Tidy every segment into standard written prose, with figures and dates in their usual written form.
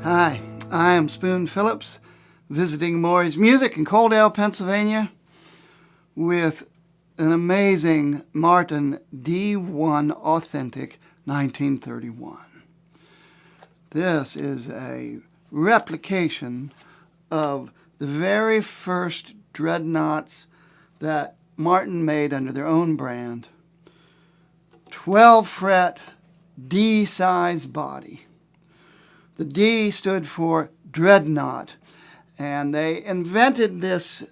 Hi, I am Spoon Phillips, visiting Maury's Music in Coaldale, Pennsylvania, with an amazing Martin D-1 Authentic 1931. This is a replication of the very first dreadnoughts that Martin made under their own brand. 12-fret D-size body. The D stood for dreadnought, and they invented this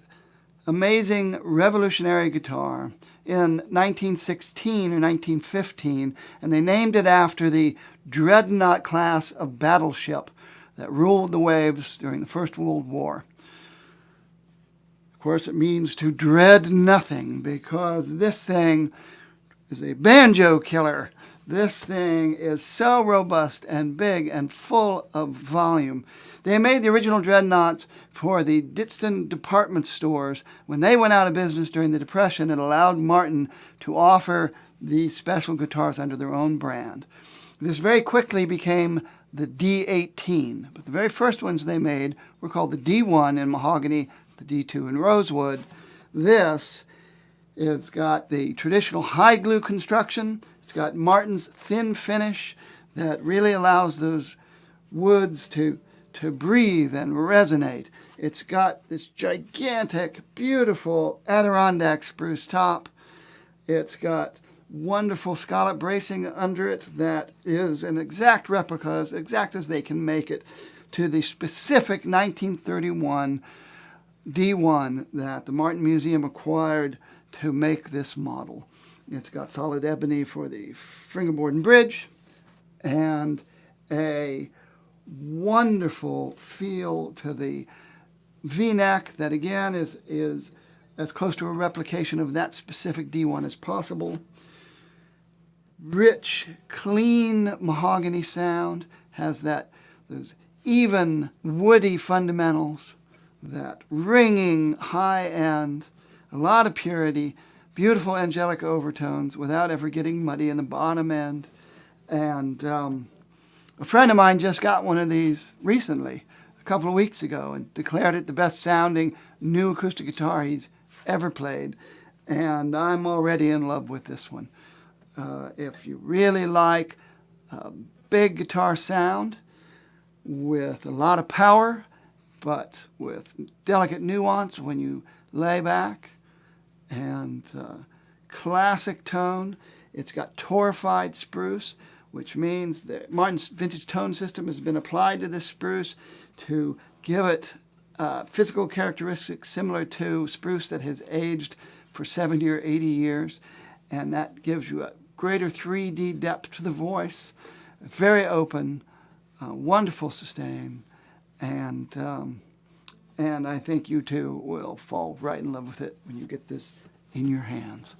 amazing revolutionary guitar in 1916 or 1915, and they named it after the dreadnought class of battleship that ruled the waves during the First World War. Of course, it means to dread nothing, because this thing is a banjo killer. This thing is so robust and big and full of volume. They made the original dreadnoughts for the Ditson department stores. When they went out of business during the Depression, it allowed Martin to offer these special guitars under their own brand. This very quickly became the D-18, but the very first ones they made were called the D-1 in mahogany, the D-2 in rosewood. This has got the traditional high glue construction. It's got Martin's thin finish that really allows those woods to breathe and resonate. It's got this gigantic, beautiful Adirondack spruce top. It's got wonderful scallop bracing under it that is an exact replica, as exact as they can make it, to the specific 1931 D-1 that the Martin Museum acquired to make this model. It's got solid ebony for the fingerboard and bridge, and a wonderful feel to the V-neck that again is as close to a replication of that specific D-1 as possible. Rich, clean mahogany sound, has those even woody fundamentals, that ringing high end, a lot of purity, beautiful angelic overtones without ever getting muddy in the bottom end. And a friend of mine just got one of these recently, a couple of weeks ago, and declared it the best sounding new acoustic guitar he's ever played. And I'm already in love with this one. If you really like a big guitar sound with a lot of power, but with delicate nuance when you lay back, and classic tone. It's got torrefied spruce, which means that Martin's vintage tone system has been applied to this spruce to give it physical characteristics similar to spruce that has aged for 70 or 80 years. And that gives you a greater 3D depth to the voice, very open, wonderful sustain, and I think you too will fall right in love with it when you get this in your hands.